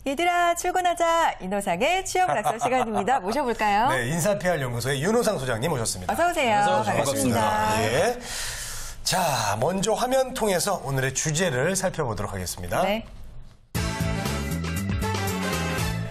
얘들아 출근하자. 이노상의 취업락서 시간입니다. 모셔볼까요? 네, 인사PR연구소의 윤호상 소장님 모셨습니다. 어서 오세요. 반갑습니다. 예. 자, 먼저 화면 통해서 오늘의 주제를 살펴보도록 하겠습니다. 네.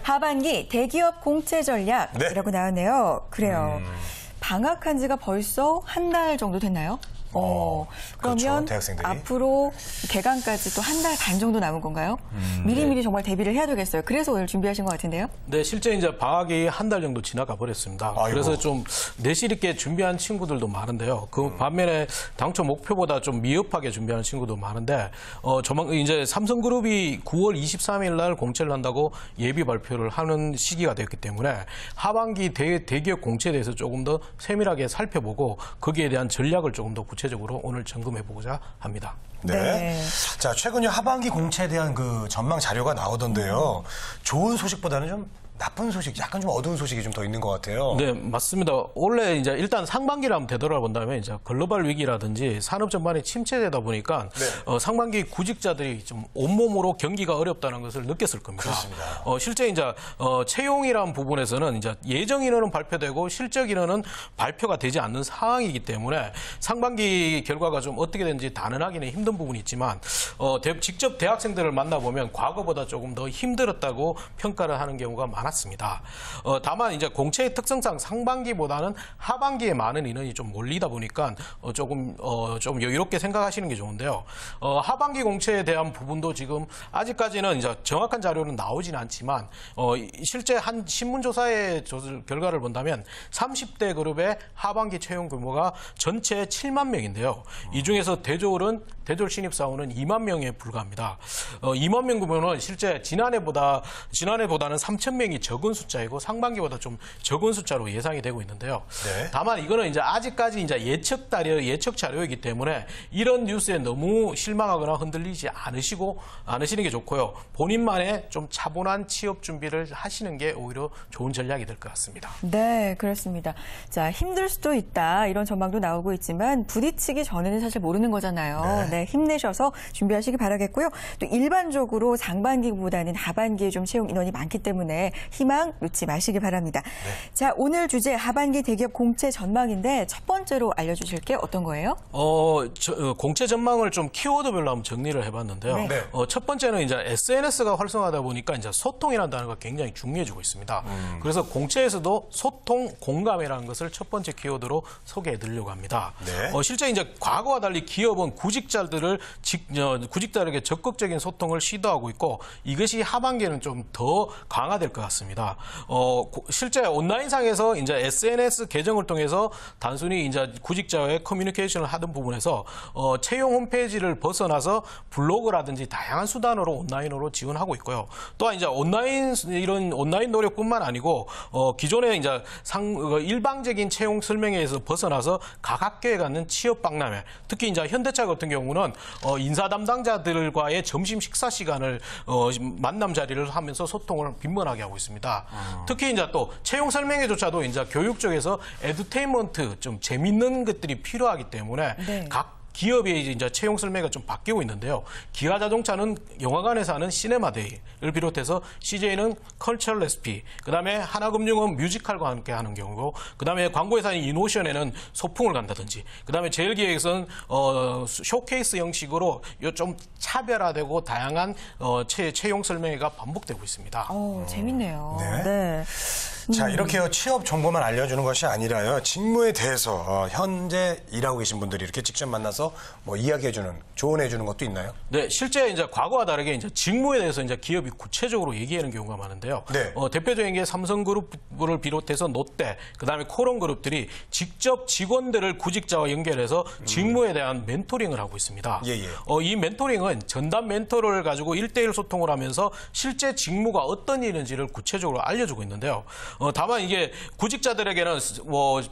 하반기 대기업 공채 전략이라고 나왔네요. 그래요. 방학한 지가 벌써 한 달 정도 됐나요? 그러면 그렇죠, 대학생들이. 앞으로 개강까지 또 한 달 반 정도 남은 건가요? 미리미리 정말 대비를 해야 되겠어요. 그래서 오늘 준비하신 것 같은데요? 네, 실제 이제 방학이 한 달 정도 지나가 버렸습니다. 아이고. 그래서 좀 내실 있게 준비한 친구들도 많은데요. 그 반면에 당초 목표보다 좀 미흡하게 준비하는 친구도 많은데, 이제 삼성그룹이 9월 23일 날 공채를 한다고 예비 발표를 하는 시기가 됐기 때문에 하반기 대기업 공채에 대해서 조금 더 세밀하게 살펴보고 거기에 대한 전략을 조금 더 구체적으로 오늘 점검해보고자 합니다. 네. 자, 최근 하반기 공채에 대한 그 전망 자료가 나오던데요. 좋은 소식보다는 좀 나쁜 소식, 약간 좀 어두운 소식이 좀 더 있는 것 같아요. 네, 맞습니다. 원래 이제 일단 상반기를 한번 되돌아본다면 이제 글로벌 위기라든지 산업 전반이 침체되다 보니까 상반기 구직자들이 좀 온몸으로 경기가 어렵다는 것을 느꼈을 겁니다. 그렇습니다. 실제 이제 채용이라는 부분에서는 이제 예정 인원은 발표되고 실적 인원은 발표가 되지 않는 상황이기 때문에 상반기 결과가 좀 어떻게 되는지 단언하기는 힘든 부분이 있지만 직접 대학생들을 만나보면 과거보다 조금 더 힘들었다고 평가를 하는 경우가 많았습니다. 다만 이제 공채의 특성상 상반기보다는 하반기에 많은 인원이 좀 몰리다 보니까 좀 여유롭게 생각하시는 게 좋은데요. 하반기 공채에 대한 부분도 지금 아직까지는 이제 정확한 자료는 나오진 않지만 실제 한 신문조사의 결과를 본다면 30대 그룹의 하반기 채용 규모가 전체 7만 명인데요. 이 중에서 대졸 신입사원은 2만 명에 불과합니다. 2만 명 규모는 실제 지난해보다는 3천 명이 적은 숫자이고 상반기보다 좀 적은 숫자로 예상이 되고 있는데요. 네. 다만 이거는 이제 아직까지 이제 예측 자료이기 때문에 이런 뉴스에 너무 실망하거나 흔들리지 않으시는 게 좋고요. 본인만의 좀 차분한 취업 준비를 하시는 게 오히려 좋은 전략이 될 것 같습니다. 네, 그렇습니다. 자, 힘들 수도 있다 이런 전망도 나오고 있지만 부딪히기 전에는 사실 모르는 거잖아요. 네, 힘내셔서 준비하시기 바라겠고요. 또 일반적으로 상반기보다는 하반기에 좀 채용 인원이 많기 때문에 희망 놓지 마시기 바랍니다. 자, 오늘 주제 하반기 대기업 공채 전망인데 첫 번째로 알려주실 게 어떤 거예요? 공채 전망을 좀 키워드별로 한번 정리를 해봤는데요. 네. 첫 번째는 이제 SNS가 활성화하다 보니까 이제 소통이라는 단어가 굉장히 중요해지고 있습니다. 그래서 공채에서도 소통, 공감이라는 것을 첫 번째 키워드로 소개해드리려고 합니다. 네. 실제 이제 과거와 달리 기업은 구직자들에게 적극적인 소통을 시도하고 있고 이것이 하반기에는 좀 더 강화될 것 같습니다. 실제 온라인상에서 이제 SNS 계정을 통해서 단순히 이제 구직자와의 커뮤니케이션을 하던 부분에서 채용 홈페이지를 벗어나서 블로그라든지 다양한 수단으로 온라인으로 지원하고 있고요. 또한 이제 이런 온라인 노력뿐만 아니고 기존에 이제 일방적인 채용 설명회에서 벗어나서 각 학교에 갖는 취업 박람회, 특히 이제 현대차 같은 경우는 인사 담당자들과의 점심 식사 시간을 만남 자리를 하면서 소통을 빈번하게 하고 있습니다. 특히 이제 또 채용 설명회조차도 이제 교육 쪽에서 에듀테인먼트 좀 재밌는 것들이 필요하기 때문에 각 기업의 이제 채용 설명회가 좀 바뀌고 있는데요. 기아자동차는 영화관에서 하는 시네마데이를 비롯해서 CJ는 컬처럴 레시피, 그다음에 하나금융은 뮤지컬과 함께 하는 경우고, 그다음에 광고회사인 이노션에는 소풍을 간다든지, 그다음에 제일기획에서는 쇼케이스 형식으로 좀 차별화되고 다양한 채용 설명회가 반복되고 있습니다. 재밌네요. 네. 자, 이렇게 취업 정보만 알려주는 것이 아니라요. 직무에 대해서 현재 일하고 계신 분들이 이렇게 직접 만나서 뭐 이야기해주는, 조언해주는 것도 있나요? 네, 실제 이제 과거와 다르게 이제 직무에 대해서 이제 기업이 구체적으로 얘기하는 경우가 많은데요. 네. 대표적인 게 삼성그룹을 비롯해서 롯데, 그다음에 코롱그룹들이 직접 직원들을 구직자와 연결해서 직무에 대한 멘토링을 하고 있습니다. 이 멘토링은 전담 멘토를 가지고 1:1 소통을 하면서 실제 직무가 어떤 일인지를 구체적으로 알려주고 있는데요. 다만 이게 구직자들에게는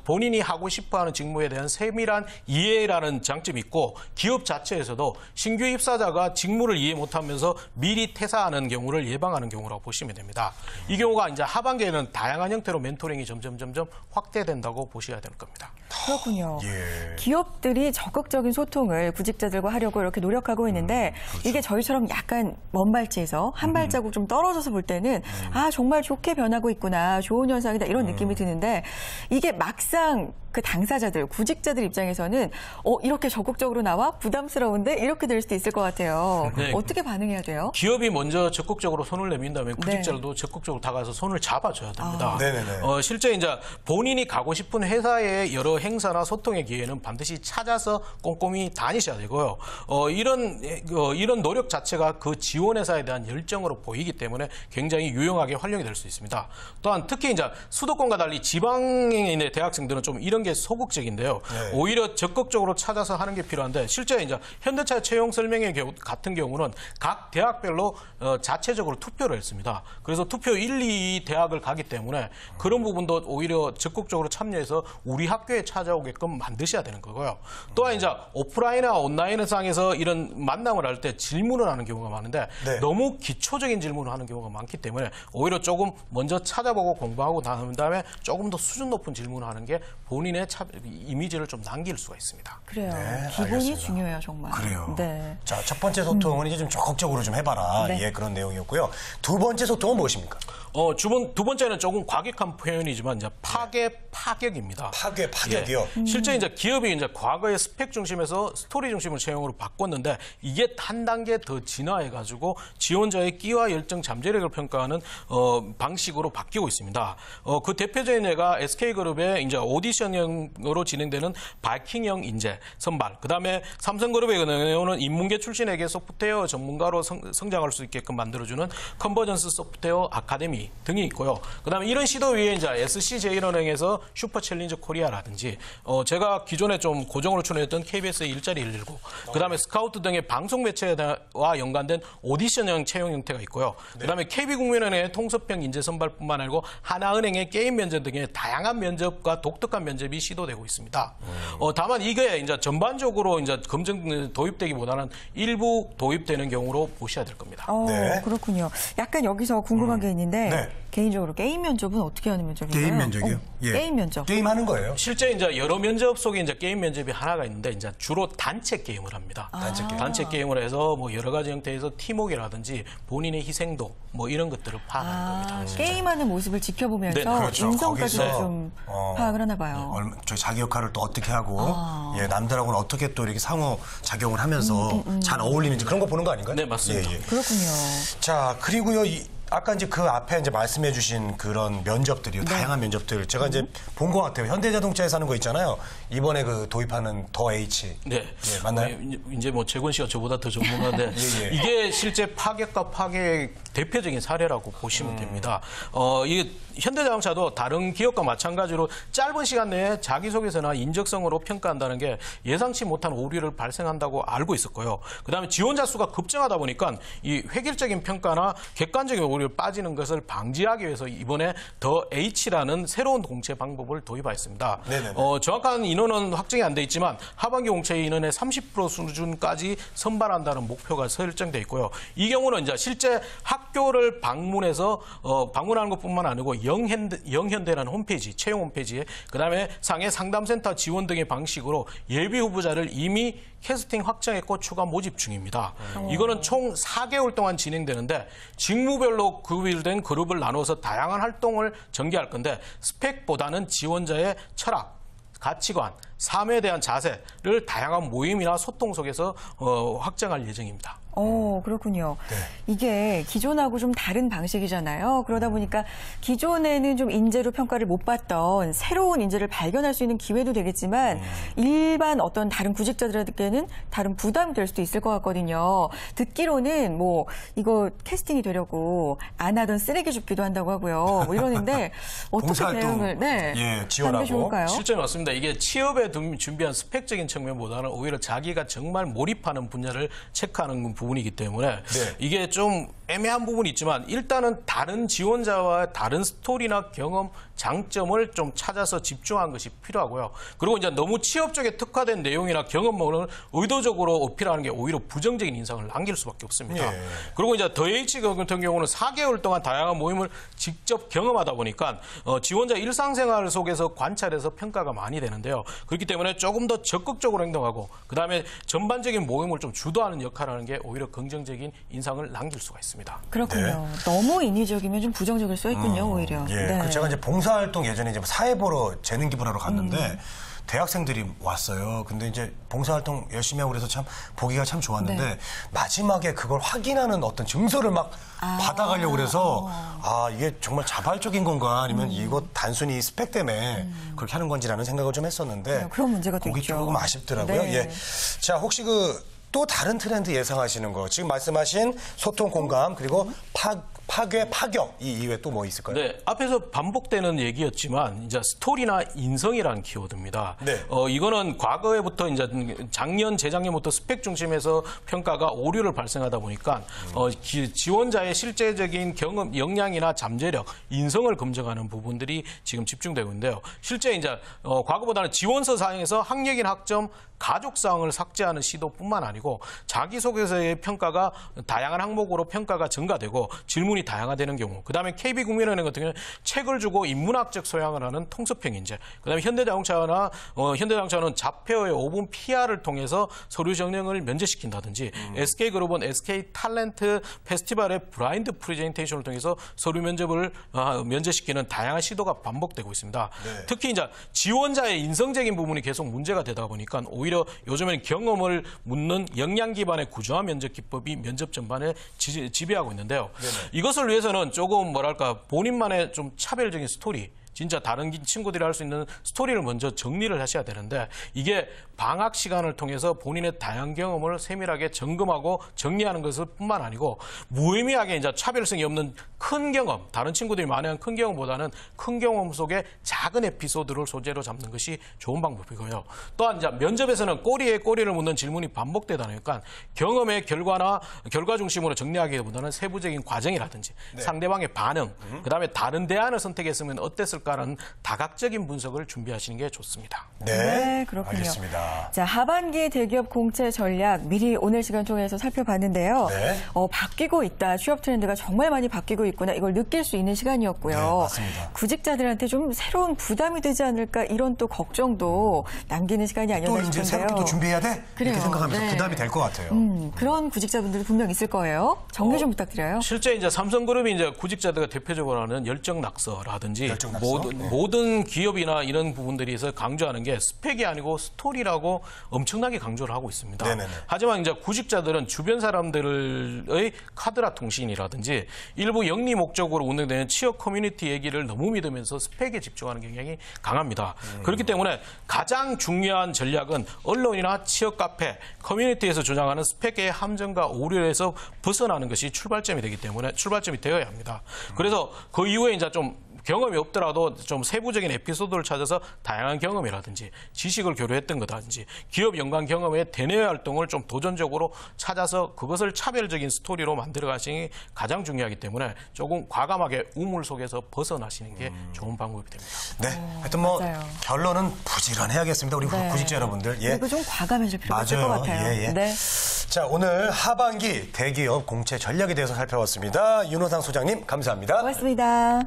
본인이 하고 싶어하는 직무에 대한 세밀한 이해라는 장점이 있고 기업 자체에서도 신규 입사자가 직무를 이해 못하면서 미리 퇴사하는 경우를 예방하는 경우라고 보시면 됩니다. 이 경우가 이제 하반기에는 다양한 형태로 멘토링이 점점 확대된다고 보셔야 될 겁니다. 그렇군요. 예. 기업들이 적극적인 소통을 구직자들과 하려고 이렇게 노력하고 있는데 이게 저희처럼 약간 먼 발치에서 한 발자국 좀 떨어져서 볼 때는 아 정말 좋게 변하고 있구나, 좋은 현상이다 이런 느낌이 드는데 이게 막상 그 당사자들, 구직자들 입장에서는 이렇게 적극적으로 나와 부담스러운데 이렇게 될 수도 있을 것 같아요. 네. 어떻게 반응해야 돼요? 기업이 먼저 적극적으로 손을 내민다면 구직자들도 적극적으로 다가가서 손을 잡아줘야 됩니다. 네네네. 실제 이제 본인이 가고 싶은 회사의 여러 행사나 소통의 기회는 반드시 찾아서 꼼꼼히 다니셔야 되고요. 이런 노력 자체가 그 지원 회사에 대한 열정으로 보이기 때문에 굉장히 유용하게 활용이 될 수 있습니다. 또한 특히 이제 수도권과 달리 지방에 있는 대학생들은 좀 이런 게 소극적인데요. 네. 오히려 적극적으로 찾아서 하는 게 필요한데 실제 이제 현대차 채용 설명회 같은 경우는 각 대학별로 자체적으로 투표를 했습니다. 그래서 투표 1, 2 대학을 가기 때문에 그런 부분도 오히려 적극적으로 참여해서 우리 학교에 찾아오게끔 만드셔야 되는 거고요. 또한 이제 오프라인이나 온라인 상에서 이런 만남을 할 때 질문을 하는 경우가 많은데 네. 너무 기초적인 질문을 하는 경우가 많기 때문에 오히려 조금 먼저 찾아보고 공부하고 난 다음에 조금 더 수준 높은 질문을 하는 게 본인의 이미지를 좀 남길 수가 있습니다. 그래요. 네, 기본이 알겠습니다. 중요해요, 정말. 그래요. 네. 자, 첫 번째 소통은 이제 좀 적극적으로 좀 해봐라. 네. 예, 그런 내용이었고요. 두 번째 소통은 무엇입니까? 두 번째는 조금 과격한 표현이지만 이제 파격입니다. 파격이요. 예. 실제 이제 기업이 이제 과거의 스펙 중심에서 스토리 중심을 채용으로 바꿨는데 이게 한 단계 더 진화해가지고 지원자의 끼와 열정, 잠재력을 평가하는 방식으로 바뀌고 있습니다. 그 대표적인 예가 SK그룹의 이제 오디션형으로 진행되는 바이킹형 인재 선발. 그다음에 삼성그룹의 경우는 인문계 출신에게 소프트웨어 전문가로 성장할 수 있게끔 만들어주는 컨버전스 소프트웨어 아카데미 등이 있고요. 그다음에 이런 시도 위에 이제 SC제일은행에서 슈퍼챌린저 코리아라든지 제가 기존에 좀 고정으로 출연했던 KBS의 일자리 119, 그다음에 스카우트 등의 방송 매체와 연관된 오디션형 채용 형태가 있고요. 그다음에 KB국민은행의 통섭형 인재 선발뿐만 아니고 하나은행의 게임 면접 등의 다양한 면접과 독특한 면접이 시도되고 있습니다. 다만 이게 이제 전반적으로 이제 검증 도입되기보다는 일부 도입되는 경우로 보셔야 될 겁니다. 네. 그렇군요. 약간 여기서 궁금한 게 있는데 네. 개인적으로 게임 면접은 어떻게 하는 면접인가요? 게임 면접이요? 예. 게임 면접. 게임 하는 거예요. 실제 이제 여러 면접 속에 이제 게임 면접이 하나가 있는데 이제 주로 단체 게임을 합니다. 단체 게임을 해서 뭐 여러 가지 형태에서 팀워크라든지 본인의 희생도 뭐 이런 것들을 파악하는 겁니다. 게임하는 모습을 지켜보면서 네, 그렇죠. 인성까지 거기서, 좀 파악을 하나 봐요. 저 자기 역할을 또 어떻게 하고 예, 남들하고는 어떻게 또 이렇게 상호 작용을 하면서 잘 어울리는지 그런 거 보는 거 아닌가요? 네, 맞습니다. 예, 예. 그렇군요. 자, 그리고요. 아까 이제 그 앞에 이제 말씀해 주신 그런 면접들이요. 다양한 면접들. 제가 이제 본 것 같아요. 현대자동차에서 하는 거 있잖아요. 이번에 그 도입하는 더 H. 네. 예, 맞나요? 이제 뭐 재권 씨가 저보다 더 전문가인데 예, 예. 이게 실제 파격과 파괴의 대표적인 사례라고 보시면 됩니다. 이 현대자동차도 다른 기업과 마찬가지로 짧은 시간 내에 자기소개서나 인적성으로 평가한다는 게 예상치 못한 오류를 발생한다고 알고 있었고요. 그다음에 지원자 수가 급증하다 보니까 이 획일적인 평가나 객관적인 오류를 빠지는 것을 방지하기 위해서 이번에 더 H라는 새로운 공채 방법을 도입하였습니다. 네네네. 정확한 인원은 확정이 안 돼 있지만 하반기 공채 인원의 30% 수준까지 선발한다는 목표가 설정돼 있고요. 이 경우는 이제 실제 학교를 방문해서 방문하는 것뿐만 아니고 영현대라는 홈페이지, 채용 홈페이지에 그다음에 상해 상담센터 지원 등의 방식으로 예비 후보자를 이미 캐스팅 확정했고 추가 모집 중입니다. 이거는 총 4개월 동안 진행되는데 직무별로 구별된 그룹을 나눠서 다양한 활동을 전개할 건데 스펙보다는 지원자의 철학, 가치관, 삶에 대한 자세를 다양한 모임이나 소통 속에서 확정할 예정입니다. 그렇군요. 네. 이게 기존하고 좀 다른 방식이잖아요. 그러다 보니까 기존에는 좀 인재로 평가를 못 받던 새로운 인재를 발견할 수 있는 기회도 되겠지만 일반 어떤 다른 구직자들에게는 다른 부담이 될 수도 있을 것 같거든요. 듣기로는 뭐 이거 캐스팅이 되려고 안 하던 쓰레기 줍기도 한다고 하고요. 뭐 이러는데 어떻게 봉사활동, 대응을 예, 지원하고. 하는 게 좋을까요? 실제 맞습니다. 이게 취업에 준비한 스펙적인 측면보다는 오히려 자기가 정말 몰입하는 분야를 체크하는 부분이기 때문에 네. 이게 좀 애매한 부분이 있지만 일단은 다른 지원자와 다른 스토리나 경험, 장점을 좀 찾아서 집중한 것이 필요하고요. 그리고 이제 너무 취업 쪽에 특화된 내용이나 경험을 의도적으로 어필하는 게 오히려 부정적인 인상을 남길 수밖에 없습니다. 예. 그리고 이제 더 H 같은 경우는 4개월 동안 다양한 모임을 직접 경험하다 보니까 지원자 일상생활 속에서 관찰해서 평가가 많이 되는데요. 그렇기 때문에 조금 더 적극적으로 행동하고 그다음에 전반적인 모임을 좀 주도하는 역할을 하는 게 오히려 긍정적인 인상을 남길 수가 있습니다. 그렇군요. 너무 인위적이면 좀 부정적일 수 있군요, 오히려. 예. 네. 그 제가 이제 봉사활동 예전에 이제 사회 보러 재능 기부하러 갔는데 대학생들이 왔어요. 근데 이제 봉사활동 열심히 하고 그래서 참 보기가 참 좋았는데 네. 마지막에 그걸 확인하는 어떤 증서를 막 받아가려고 그래서 이게 정말 자발적인 건가 아니면 이거 단순히 스펙 때문에 그렇게 하는 건지라는 생각을 좀 했었는데 네, 그런 문제가 또 그게 있죠. 조금 아쉽더라고요. 네. 예. 자, 혹시 또 다른 트렌드 예상하시는 거 지금 말씀하신 소통 공감 그리고 파괴 파격 이 이외에 또 뭐 있을까요? 네, 앞에서 반복되는 얘기였지만 이제 스토리나 인성이라는 키워드입니다. 네. 이거는 과거에부터 이제 작년, 재작년부터 스펙 중심에서 평가가 오류를 발생하다 보니까 지원자의 실제적인 경험, 역량이나 잠재력, 인성을 검증하는 부분들이 지금 집중되고 있는데요. 실제 이제 과거보다는 지원서 사항에서 학력인 학점, 가족 사항을 삭제하는 시도뿐만 아니고 자기소개서의 평가가 다양한 항목으로 평가가 증가되고 질문이 다양화되는 경우, 그다음에 KB국민은행 같은 경우는 책을 주고 인문학적 소양을 하는 통습형 인재, 그다음에 현대자동차는 자폐어의 5분 PR을 통해서 서류 정령을 면제시킨다든지 SK그룹은 SK 탤런트 페스티벌의 브라인드 프레젠테이션을 통해서 서류 면접을 면제시키는 다양한 시도가 반복되고 있습니다. 네. 특히 이제 지원자의 인성적인 부분이 계속 문제가 되다 보니까 오히려 요즘에는 경험을 묻는 역량 기반의 구조화 면접 기법이 면접 전반에 지배하고 있는데요. 네네. 이것을 위해서는 조금 뭐랄까 본인만의 좀 차별적인 스토리, 진짜 다른 친구들이 할 수 있는 스토리를 먼저 정리를 하셔야 되는데 이게 방학 시간을 통해서 본인의 다양한 경험을 세밀하게 점검하고 정리하는 것을 뿐만 아니고 무의미하게 이제 차별성이 없는 큰 경험, 다른 친구들이 만회한 큰 경험보다는 큰 경험 속에 작은 에피소드를 소재로 잡는 것이 좋은 방법이고요. 또한 이제 면접에서는 꼬리에 꼬리를 묻는 질문이 반복되다 보니까 경험의 결과 중심으로 정리하기보다는 세부적인 과정이라든지 상대방의 반응, 그다음에 다른 대안을 선택했으면 어땠을까라는 다각적인 분석을 준비하시는 게 좋습니다. 네, 그렇군요. 알겠습니다. 자, 하반기 대기업 공채 전략 미리 오늘 시간 통해서 살펴봤는데요. 네. 바뀌고 있다. 취업 트렌드가 정말 많이 바뀌고 있구나. 이걸 느낄 수 있는 시간이었고요. 네, 맞습니다. 구직자들한테 좀 새로운 부담이 되지 않을까 이런 또 걱정도 남기는 시간이 아니었나 또 이제 싶은데요. 새롭게 또 준비해야 돼? 그래요. 이렇게 생각하면서 네. 부담이 될 것 같아요. 그런 구직자분들이 분명 있을 거예요. 정리 좀 부탁드려요. 실제 이제 삼성그룹이 이제 구직자들과 대표적으로 하는 열정 낙서라든지 열정낙서? 모든 기업이나 이런 부분들에서 강조하는 게 스펙이 아니고 스토리라고 엄청나게 강조를 하고 있습니다. 네네네. 하지만 이제 구직자들은 주변 사람들의 카드라 통신이라든지 일부 영리 목적으로 운영되는 취업 커뮤니티 얘기를 너무 믿으면서 스펙에 집중하는 경향이 강합니다. 그렇기 때문에 가장 중요한 전략은 언론이나 취업 카페, 커뮤니티에서 주장하는 스펙의 함정과 오류에서 벗어나는 것이 출발점이 되어야 합니다. 그래서 그 이후에 이제 좀 경험이 없더라도 좀 세부적인 에피소드를 찾아서 다양한 경험이라든지 지식을 교류했던 거라든지 기업 연관 경험의 대내외 활동을 좀 도전적으로 찾아서 그것을 차별적인 스토리로 만들어 가시는 게 가장 중요하기 때문에 조금 과감하게 우물 속에서 벗어나시는 게 좋은 방법이 됩니다. 네, 하여튼 뭐 맞아요. 결론은 부지런해야겠습니다. 우리 네. 구직자 여러분들. 예. 그리고 좀 과감해질 필요가 있을 것 맞아요. 같아요. 예, 예. 네. 자, 오늘 하반기 대기업 공채 전략에 대해서 살펴봤습니다. 윤호상 소장님 감사합니다. 고맙습니다.